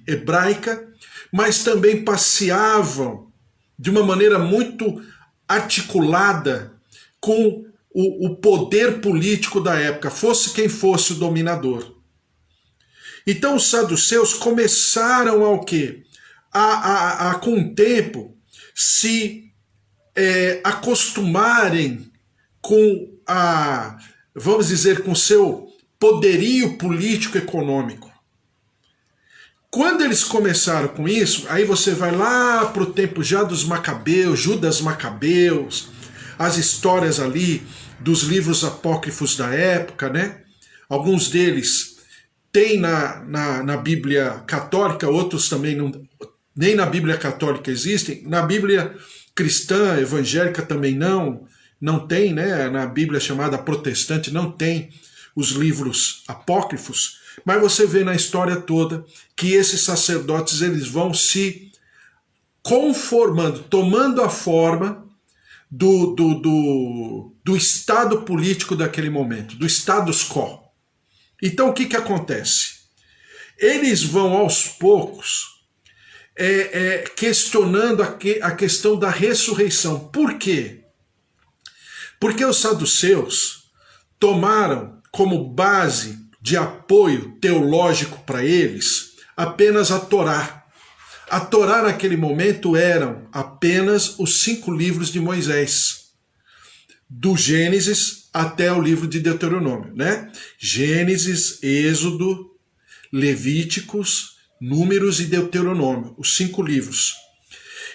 hebraica, mas também passeavam de uma maneira muito articulada com o poder político da época, fosse quem fosse o dominador. Então os saduceus começaram ao quê? Com o tempo, se acostumarem com vamos dizer, com seu poderio político-econômico. Quando eles começaram com isso, aí você vai lá para o tempo já dos Macabeus, Judas Macabeus, as histórias ali dos livros apócrifos da época, né? Alguns deles tem na Bíblia Católica, outros também não, nem na Bíblia Católica existem. Na Bíblia cristã, evangélica também não tem, né? Na Bíblia chamada protestante não tem os livros apócrifos, mas você vê na história toda que esses sacerdotes eles vão se conformando, tomando a forma do estado político daquele momento, do status quo. Então o que acontece? Eles vão aos poucos questionando a questão da ressurreição. Por quê? Porque os saduceus tomaram como base de apoio teológico para eles apenas a Torá. A Torá naquele momento eram apenas os 5 livros de Moisés, do Gênesis até o livro de Deuteronômio, né? Gênesis, Êxodo, Levíticos, Números e Deuteronômio, os 5 livros.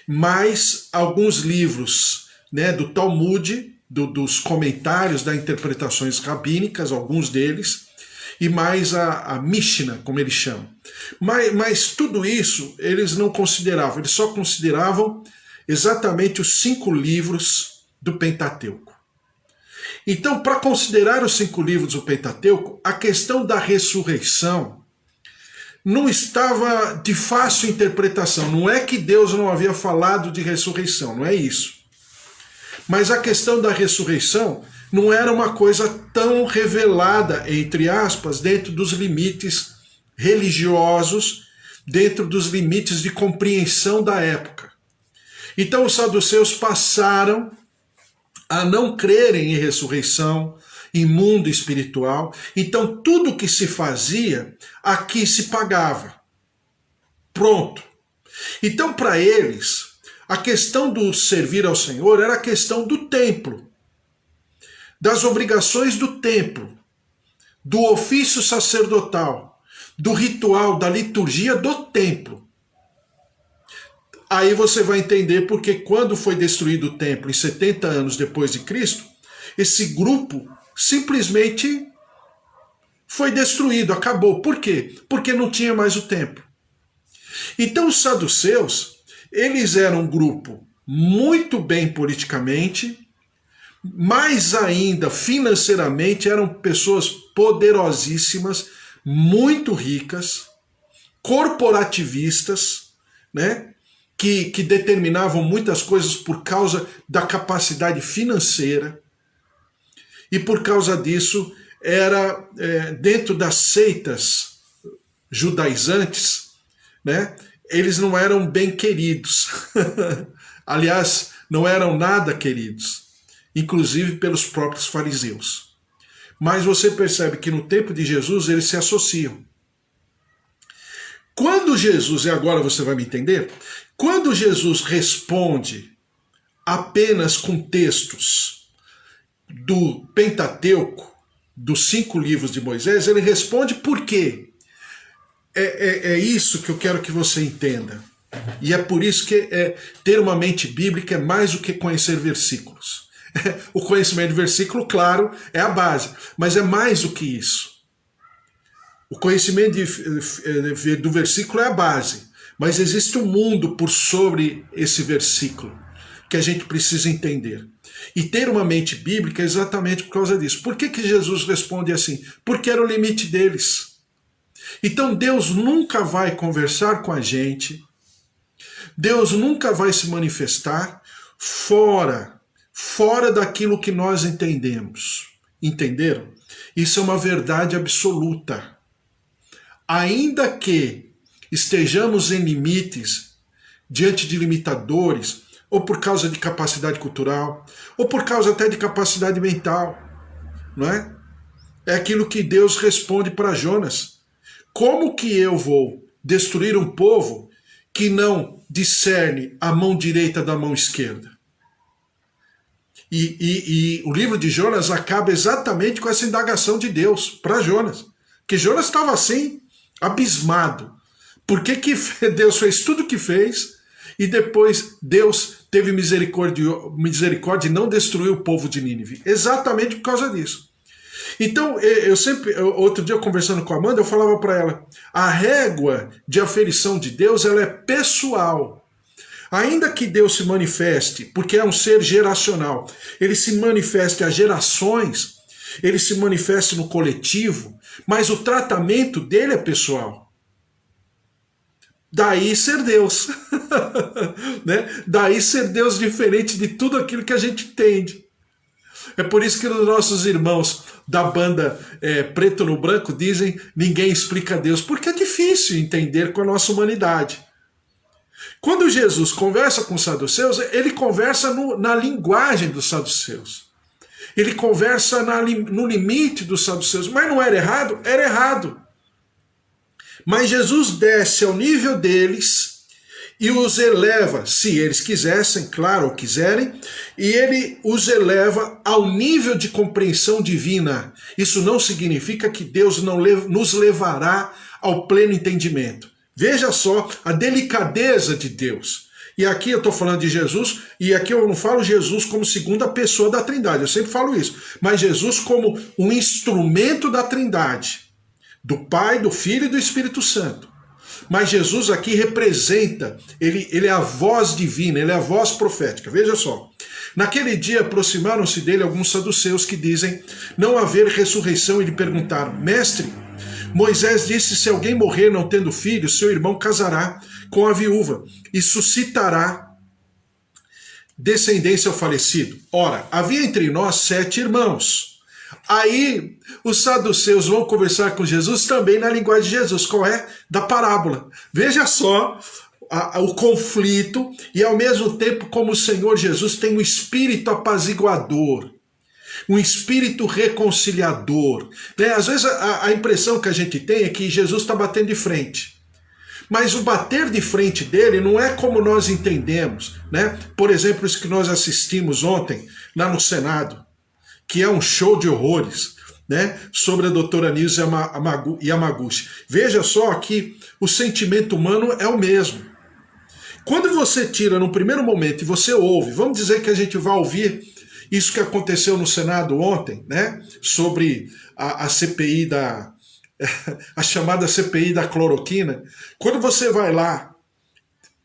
Mais alguns livros, né, do Talmud, dos comentários, das interpretações rabínicas, alguns deles, e mais a Mishnah, como eles chamam. Mas tudo isso eles não consideravam, eles só consideravam exatamente os 5 livros do Pentateuco. Então, para considerar os 5 livros do Pentateuco, a questão da ressurreição não estava de fácil interpretação. Não é que Deus não havia falado de ressurreição, não é isso. Mas a questão da ressurreição não era uma coisa tão revelada, entre aspas, dentro dos limites religiosos, dentro dos limites de compreensão da época. Então os saduceus passaram a não crerem em ressurreição, em mundo espiritual. Então tudo que se fazia, aqui se pagava. Pronto. Então para eles, a questão do servir ao Senhor era a questão do templo, das obrigações do templo, do ofício sacerdotal, do ritual, da liturgia do templo. Aí você vai entender porque quando foi destruído o templo em 70 anos depois de Cristo, esse grupo simplesmente foi destruído, acabou. Por quê? Porque não tinha mais o templo. Então os saduceus, eles eram um grupo muito bem politicamente, mais ainda financeiramente, eram pessoas poderosíssimas, muito ricas, corporativistas, né? Que determinavam muitas coisas por causa da capacidade financeira, e por causa disso era dentro das seitas judaizantes, né? Eles não eram bem queridos. Aliás, não eram nada queridos, inclusive pelos próprios fariseus. Mas você percebe que no tempo de Jesus eles se associam. Quando Jesus, e agora você vai me entender, quando Jesus responde apenas com textos do Pentateuco, dos 5 livros de Moisés, ele responde por quê? É isso que eu quero que você entenda. E é por isso que ter uma mente bíblica é mais do que conhecer versículos. O conhecimento de versículo, claro, é a base, mas é mais do que isso. O conhecimento do versículo é a base, mas existe um mundo por sobre esse versículo que a gente precisa entender. E ter uma mente bíblica é exatamente por causa disso. Por que Jesus responde assim? Porque era o limite deles. Então Deus nunca vai conversar com a gente, Deus nunca vai se manifestar fora daquilo que nós entendemos. Entenderam? Isso é uma verdade absoluta. Ainda que estejamos em limites, diante de limitadores, ou por causa de capacidade cultural, ou por causa até de capacidade mental, não é? É aquilo que Deus responde para Jonas. Como que eu vou destruir um povo que não discerne a mão direita da mão esquerda? E o livro de Jonas acaba exatamente com essa indagação de Deus para Jonas. Que Jonas estava assim, abismado. Por que Deus fez tudo o que fez e depois Deus teve misericórdia e não destruiu o povo de Nínive? Exatamente por causa disso. Então, outro dia conversando com a Amanda, eu falava para ela, a régua de aferição de Deus, ela é pessoal. Ainda que Deus se manifeste, porque é um ser geracional, ele se manifeste a gerações, ele se manifeste no coletivo, mas o tratamento dele é pessoal. Daí ser Deus. Né? Daí ser Deus diferente de tudo aquilo que a gente entende. É por isso que os nossos irmãos da banda Preto no Branco dizem ninguém explica Deus, porque é difícil entender com a nossa humanidade. Quando Jesus conversa com os saduceus, ele conversa na linguagem dos saduceus. Ele conversa no limite dos saduceus. Mas não era errado? Era errado. Mas Jesus desce ao nível deles e os eleva, se eles quisessem, claro, ou quiserem, e ele os eleva ao nível de compreensão divina. Isso não significa que Deus não nos levará ao pleno entendimento. Veja só a delicadeza de Deus. E aqui eu estou falando de Jesus, e aqui eu não falo Jesus como segunda pessoa da Trindade, eu sempre falo isso, mas Jesus como um instrumento da Trindade, do Pai, do Filho e do Espírito Santo. Mas Jesus aqui representa, ele é a voz divina, ele é a voz profética. Veja só, naquele dia aproximaram-se dele alguns saduceus que dizem não haver ressurreição e lhe perguntaram, mestre, Moisés disse, se alguém morrer não tendo filho, seu irmão casará com a viúva e suscitará descendência ao falecido. Ora, havia entre nós 7 irmãos. Aí os saduceus vão conversar com Jesus também na linguagem de Jesus. Qual é? Da parábola. Veja só o conflito e ao mesmo tempo como o Senhor Jesus tem um espírito apaziguador, um espírito reconciliador. Né? Às vezes a impressão que a gente tem é que Jesus está batendo de frente. Mas o bater de frente dele não é como nós entendemos. Né? Por exemplo, isso que nós assistimos ontem lá no Senado, que é um show de horrores, né? Sobre a doutora Nilce Yamaguchi. Veja só que o sentimento humano é o mesmo. Quando você tira no primeiro momento e você ouve, vamos dizer que a gente vai ouvir isso que aconteceu no Senado ontem, né? Sobre a CPI a chamada CPI da cloroquina. Quando você vai lá,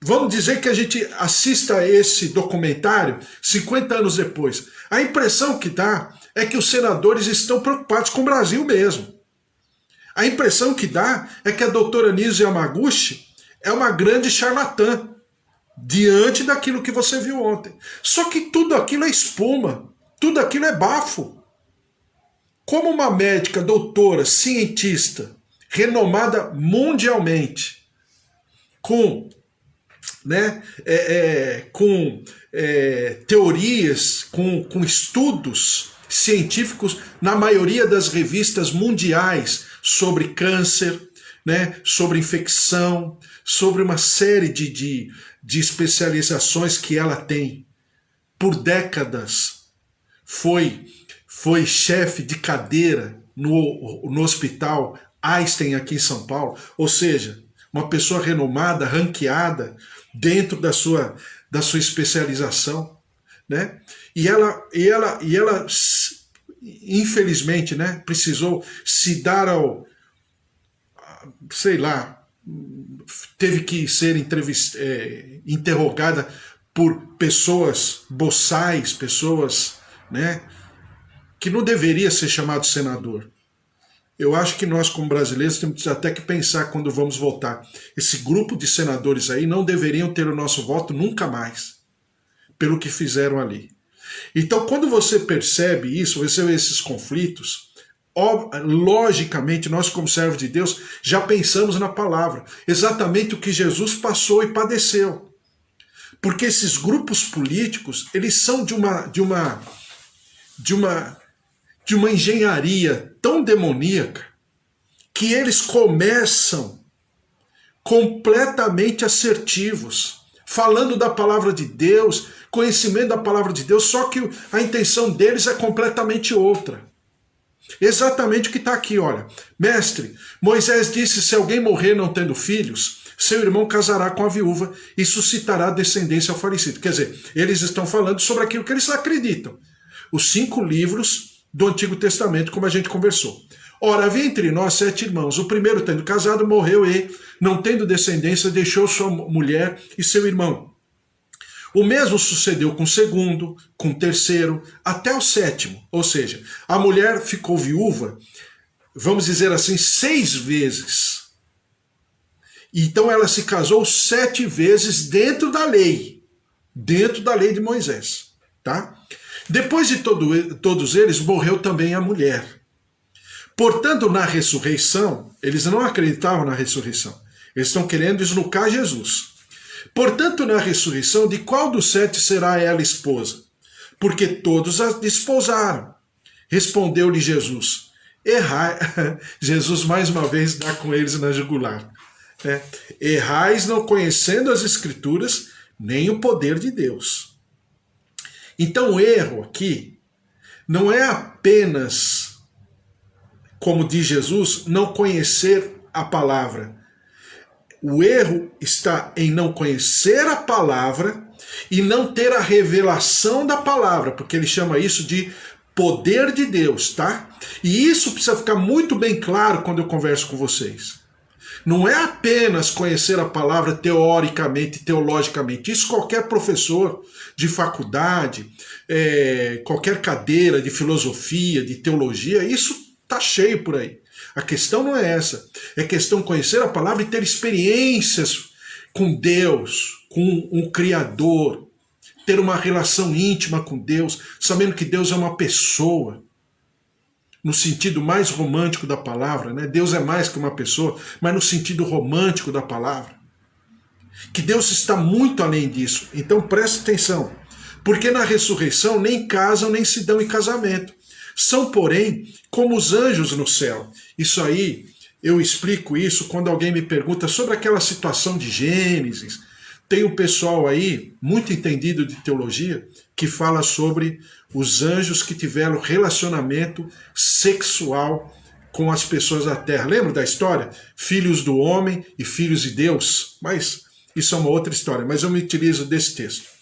vamos dizer que a gente assista a esse documentário 50 anos depois. A impressão que dá é que os senadores estão preocupados com o Brasil mesmo. A impressão que dá é que a doutora Nilce Yamaguchi é uma grande charlatã diante daquilo que você viu ontem. Só que tudo aquilo é espuma, tudo aquilo é bafo. Como uma médica, doutora, cientista, renomada mundialmente, com teorias, com estudos científicos na maioria das revistas mundiais sobre câncer, né, sobre infecção, sobre uma série de especializações que ela tem. Por décadas foi chefe de cadeira no hospital Einstein aqui em São Paulo, ou seja, uma pessoa renomada, ranqueada dentro da sua especialização, né? E ela infelizmente, né, precisou se dar teve que ser interrogada por pessoas boçais, pessoas, né, que não deveria ser chamado senador. Eu acho que nós, como brasileiros, temos até que pensar quando vamos votar. Esse grupo de senadores aí não deveriam ter o nosso voto nunca mais, pelo que fizeram ali. Então, quando você percebe isso, você vê esses conflitos, logicamente, nós como servos de Deus, já pensamos na palavra, exatamente o que Jesus passou e padeceu. Porque esses grupos políticos, eles são de uma engenharia tão demoníaca que eles começam completamente assertivos, falando da palavra de Deus, conhecimento da palavra de Deus, só que a intenção deles é completamente outra. Exatamente o que está aqui, olha. Mestre, Moisés disse, se alguém morrer não tendo filhos, seu irmão casará com a viúva e suscitará descendência ao falecido. Quer dizer, eles estão falando sobre aquilo que eles acreditam. Os 5 livros do Antigo Testamento, como a gente conversou. Ora, havia entre nós 7 irmãos. O primeiro, tendo casado, morreu e, não tendo descendência, deixou sua mulher e seu irmão. O mesmo sucedeu com o segundo, com o terceiro, até o 7º. Ou seja, a mulher ficou viúva, vamos dizer assim, 6 vezes. Então ela se casou 7 vezes dentro da lei de Moisés. Tá? Depois de todos eles, morreu também a mulher. Portanto, na ressurreição, eles não acreditavam na ressurreição. Eles estão querendo esnucar Jesus. Portanto, na ressurreição, de qual dos 7 será ela esposa? Porque todos a desposaram. Respondeu-lhe Jesus. Errai. Jesus mais uma vez dá com eles na jugular. Errais não conhecendo as Escrituras, nem o poder de Deus. Então o erro aqui não é apenas, como diz Jesus, não conhecer a palavra. O erro está em não conhecer a palavra e não ter a revelação da palavra, porque ele chama isso de poder de Deus, tá? E isso precisa ficar muito bem claro quando eu converso com vocês. Não é apenas conhecer a palavra teoricamente, teologicamente. Isso qualquer professor de faculdade, qualquer cadeira de filosofia, de teologia, isso está cheio por aí. A questão não é essa. É questão de conhecer a palavra e ter experiências com Deus, com um Criador, ter uma relação íntima com Deus, sabendo que Deus é uma pessoa, no sentido mais romântico da palavra, né? Deus é mais que uma pessoa, mas no sentido romântico da palavra. Que Deus está muito além disso. Então preste atenção. Porque na ressurreição nem casam nem se dão em casamento. São, porém, como os anjos no céu. Isso aí, eu explico isso quando alguém me pergunta sobre aquela situação de Gênesis. Tem um pessoal aí, muito entendido de teologia, que fala sobre os anjos que tiveram relacionamento sexual com as pessoas da terra. Lembra da história? Filhos do homem e filhos de Deus. Mas isso é uma outra história, mas eu me utilizo desse texto.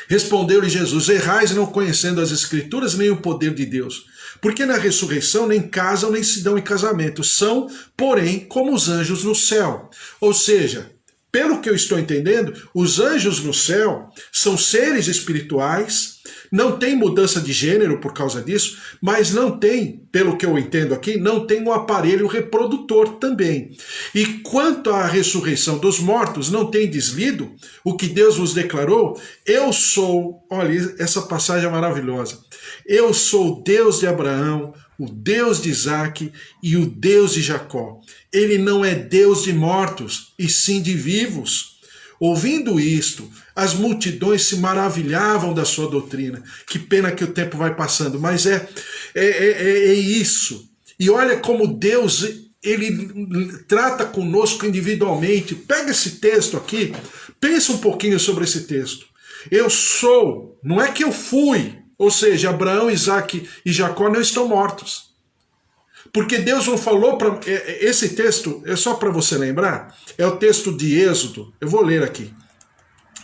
Respondeu-lhe Jesus, errais não conhecendo as Escrituras nem o poder de Deus, porque na ressurreição nem casam nem se dão em casamento, são, porém, como os anjos no céu. Ou seja, pelo que eu estou entendendo, os anjos no céu são seres espirituais, não tem mudança de gênero por causa disso, mas não tem, pelo que eu entendo aqui, não tem um aparelho reprodutor também. E quanto à ressurreição dos mortos, não tem deslido o que Deus vos declarou? Eu sou, olha, essa passagem é maravilhosa. Eu sou o Deus de Abraão, o Deus de Isaac e o Deus de Jacó. Ele não é Deus de mortos, e sim de vivos. Ouvindo isto, as multidões se maravilhavam da sua doutrina. Que pena que o tempo vai passando, mas é isso. E olha como Deus, ele trata conosco individualmente. Pega esse texto aqui, pensa um pouquinho sobre esse texto. Eu sou, não é que eu fui, ou seja, Abraão, Isaac e Jacó não estão mortos. Porque Deus não falou para... Esse texto, é só para você lembrar, é o texto de Êxodo. Eu vou ler aqui.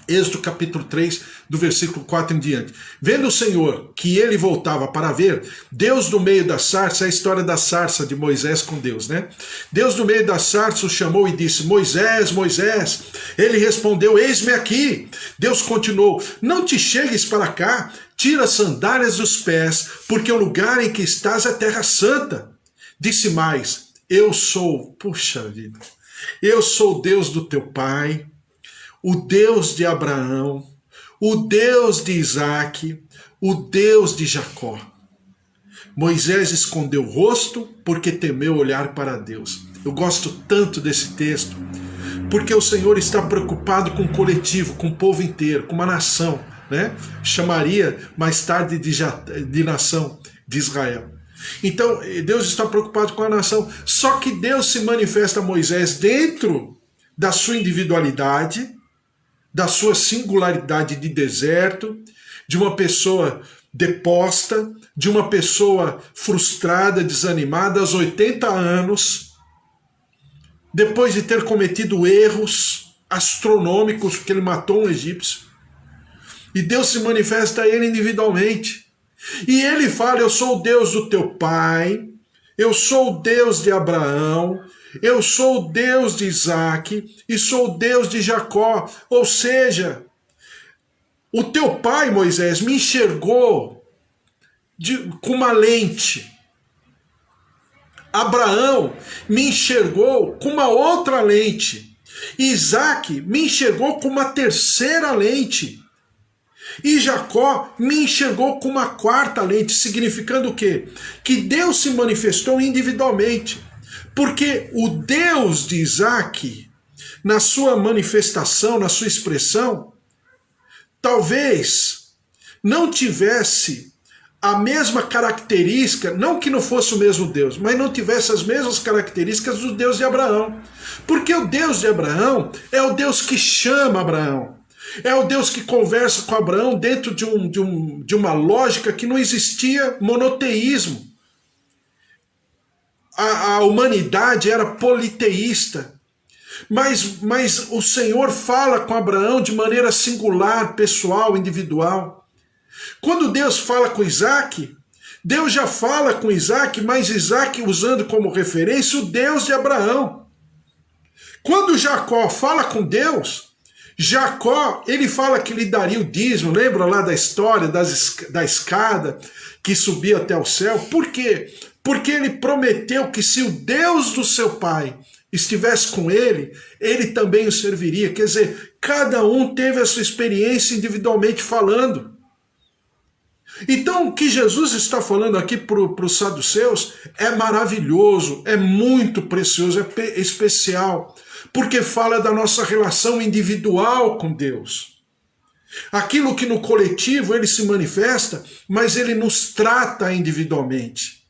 Êxodo capítulo 3, do versículo 4 em diante. Vendo o Senhor que ele voltava para ver, Deus do meio da sarça, é a história da sarça de Moisés com Deus, né? Deus do meio da sarça o chamou e disse, Moisés, Moisés. Ele respondeu, eis-me aqui. Deus continuou, não te chegues para cá, tira as sandálias dos pés, porque o lugar em que estás é terra santa. Disse mais, eu sou, puxa vida, eu sou o Deus do teu pai, o Deus de Abraão, o Deus de Isaac, o Deus de Jacó. Moisés escondeu o rosto porque temeu olhar para Deus. Eu gosto tanto desse texto, porque o Senhor está preocupado com o coletivo, com o povo inteiro, com uma nação, né? Chamaria mais tarde de nação de Israel. Então, Deus está preocupado com a nação. Só que Deus se manifesta a Moisés dentro da sua individualidade, da sua singularidade de deserto, de uma pessoa deposta, de uma pessoa frustrada, desanimada, aos 80 anos, depois de ter cometido erros astronômicos, porque ele matou um egípcio. E Deus se manifesta a ele individualmente. E ele fala: eu sou o Deus do teu pai, eu sou o Deus de Abraão, eu sou o Deus de Isaac e sou o Deus de Jacó. Ou seja, o teu pai, Moisés, me enxergou com uma lente. Abraão me enxergou com uma outra lente. Isaac me enxergou com uma terceira lente. E Jacó me enxergou com uma quarta lente, significando o quê? Que Deus se manifestou individualmente. Porque o Deus de Isaac, na sua manifestação, na sua expressão, talvez não tivesse a mesma característica, não que não fosse o mesmo Deus, mas não tivesse as mesmas características do Deus de Abraão. Porque o Deus de Abraão é o Deus que chama Abraão. É o Deus que conversa com Abraão dentro de uma lógica que não existia monoteísmo. A humanidade era politeísta. Mas o Senhor fala com Abraão de maneira singular, pessoal, individual. Quando Deus fala com Isaac, Deus já fala com Isaac, mas Isaac usando como referência o Deus de Abraão. Quando Jacó fala com Deus, Jacó, ele fala que lhe daria o dízimo. Lembra lá da história da escada que subia até o céu? Por quê? Porque ele prometeu que se o Deus do seu pai estivesse com ele, ele também o serviria. Quer dizer, cada um teve a sua experiência individualmente falando. Então, o que Jesus está falando aqui para os saduceus é maravilhoso, é muito precioso, é especial, porque fala da nossa relação individual com Deus. Aquilo que no coletivo ele se manifesta, mas ele nos trata individualmente.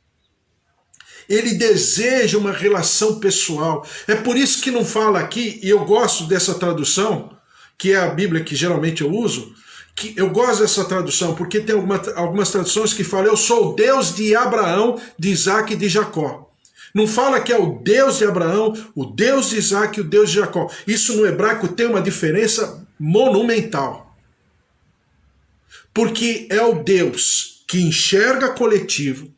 Ele deseja uma relação pessoal. É por isso que não fala aqui, e eu gosto dessa tradução, que é a Bíblia que geralmente eu uso, que eu gosto dessa tradução, porque tem algumas traduções que falam: eu sou o Deus de Abraão, de Isaac e de Jacó. Não fala que é o Deus de Abraão, o Deus de Isaac e o Deus de Jacó. Isso no hebraico tem uma diferença monumental. Porque é o Deus que enxerga coletivo,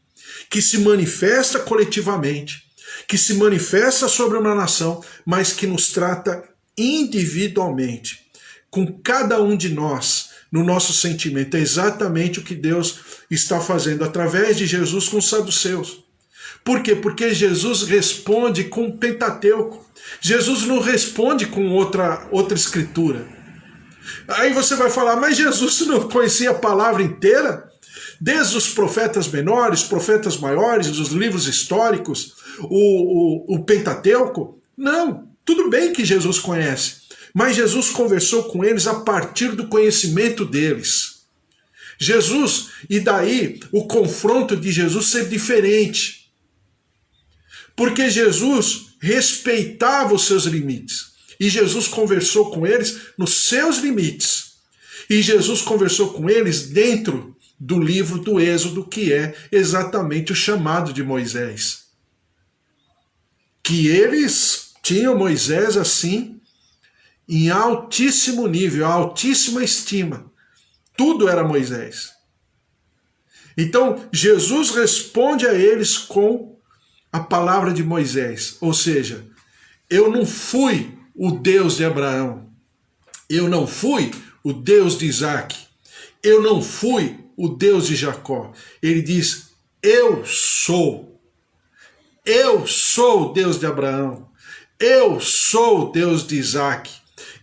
que se manifesta coletivamente, que se manifesta sobre uma nação, mas que nos trata individualmente, com cada um de nós, no nosso sentimento. É exatamente o que Deus está fazendo através de Jesus com os saduceus. Por quê? Porque Jesus responde com o Pentateuco. Jesus não responde com outra escritura. Aí você vai falar: mas Jesus não conhecia a palavra inteira? Desde os profetas menores, profetas maiores, os livros históricos, o Pentateuco? Não, tudo bem que Jesus conhece, mas Jesus conversou com eles a partir do conhecimento deles. Jesus, e daí o confronto de Jesus ser diferente. Porque Jesus respeitava os seus limites. E Jesus conversou com eles nos seus limites. E Jesus conversou com eles dentro do livro do Êxodo, que é exatamente o chamado de Moisés. Que eles tinham Moisés assim, em altíssimo nível, altíssima estima. Tudo era Moisés. Então, Jesus responde a eles com a palavra de Moisés. Ou seja, eu não fui o Deus de Abraão. Eu não fui o Deus de Isaac. Eu não fui o Deus de Jacó. Ele diz: eu sou. Eu sou o Deus de Abraão. Eu sou o Deus de Isaac.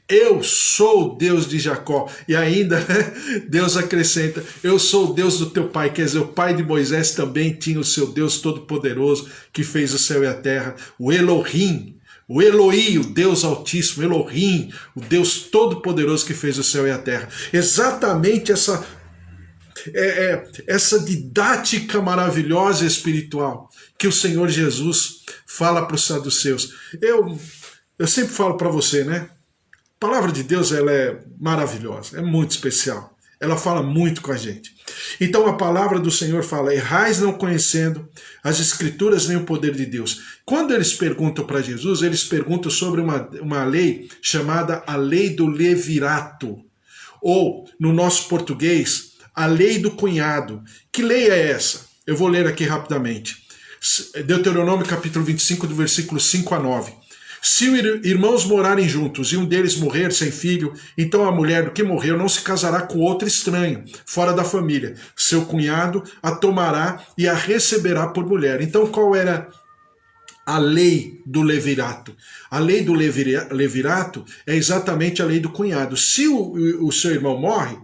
Eu sou o Deus de Jacó. E ainda, né, Deus acrescenta, eu sou o Deus do teu pai. Quer dizer, o pai de Moisés também tinha o seu Deus Todo-Poderoso, que fez o céu e a terra, o Elohim, o Eloí, o Deus Altíssimo, Elohim, o Deus Todo-Poderoso que fez o céu e a terra. Exatamente essa didática maravilhosa espiritual que o Senhor Jesus fala para os saduceus. Eu sempre falo para você, né? A palavra de Deus, ela é maravilhosa, é muito especial. Ela fala muito com a gente. Então a palavra do Senhor fala: errais não conhecendo as Escrituras nem o poder de Deus. Quando eles perguntam para Jesus, eles perguntam sobre uma lei chamada a lei do levirato. Ou, no nosso português, a lei do cunhado. Que lei é essa? Eu vou ler aqui rapidamente. Deuteronômio capítulo 25, do versículo 5 a 9. Se irmãos morarem juntos e um deles morrer sem filho, então a mulher do que morreu não se casará com outro estranho, fora da família. Seu cunhado a tomará e a receberá por mulher. Então qual era a lei do levirato? A lei do levirato é exatamente a lei do cunhado. Se o seu irmão morre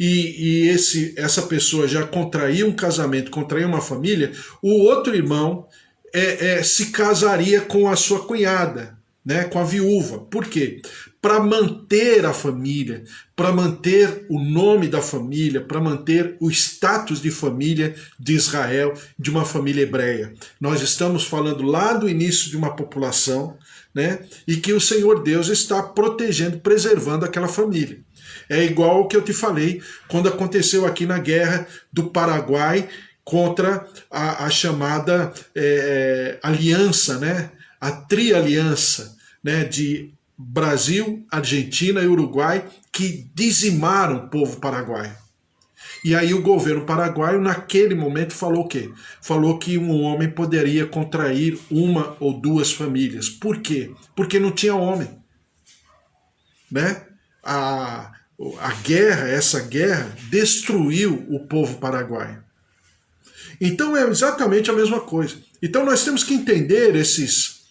e essa pessoa já contraiu um casamento, contraiu uma família, o outro irmão se casaria com a sua cunhada, né, com a viúva. Por quê? Para manter a família, para manter o nome da família, para manter o status de família de Israel, de uma família hebreia. Nós estamos falando lá do início de uma população, né, e que o Senhor Deus está protegendo, preservando aquela família. É igual o que eu te falei quando aconteceu aqui na guerra do Paraguai contra a chamada aliança, né? A trialiança, né? De Brasil, Argentina e Uruguai, que dizimaram o povo paraguaio. E aí o governo paraguaio, naquele momento, falou o quê? Falou que um homem poderia contrair uma ou duas famílias. Por quê? Porque não tinha homem. Né? Essa guerra destruiu o povo paraguaio. Então é exatamente a mesma coisa. Então nós temos que entender essas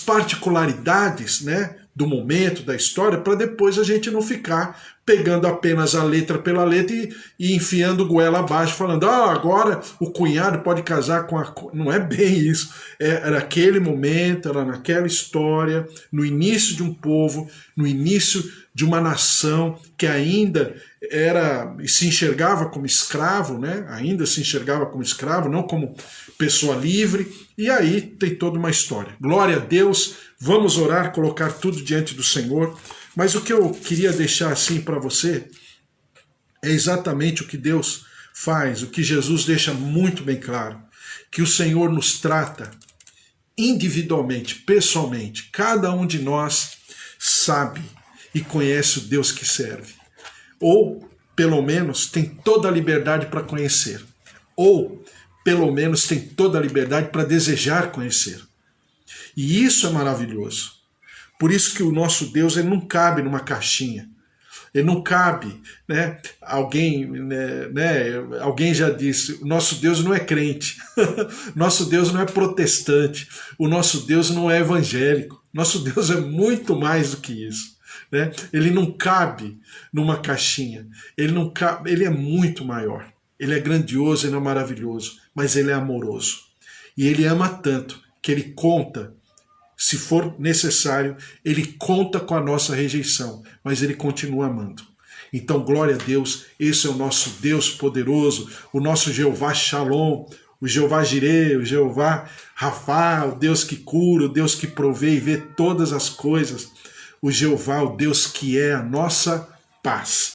particularidades, né, do momento, da história, para depois a gente não ficar pegando apenas a letra pela letra e enfiando goela abaixo, falando, agora o cunhado pode casar com a... Não é bem isso. Era aquele momento, era naquela história, no início de um povo, no início de uma nação que ainda se enxergava como escravo, né? Ainda se enxergava como escravo, não como pessoa livre, e aí tem toda uma história. Glória a Deus, vamos orar, colocar tudo diante do Senhor, mas o que eu queria deixar assim para você é exatamente o que Deus faz, o que Jesus deixa muito bem claro, que o Senhor nos trata individualmente, pessoalmente, cada um de nós sabe e conhece o Deus que serve. Ou, pelo menos, tem toda a liberdade para conhecer. Ou, pelo menos, tem toda a liberdade para desejar conhecer. E isso é maravilhoso. Por isso que o nosso Deus ele não cabe numa caixinha. Ele não cabe, né? Alguém já disse, o nosso Deus não é crente. Nosso Deus não é protestante. O nosso Deus não é evangélico. Nosso Deus é muito mais do que isso. Né? Ele não cabe numa caixinha, ele é muito maior, ele é grandioso, ele é maravilhoso, mas ele é amoroso, e ele ama tanto que ele conta, se for necessário, ele conta com a nossa rejeição, mas ele continua amando. Então glória a Deus, esse é o nosso Deus poderoso, o nosso Jeová Shalom, o Jeová Jireh, o Jeová Rafá, o Deus que cura, o Deus que provê e vê todas as coisas, o Jeová, o Deus que é a nossa paz.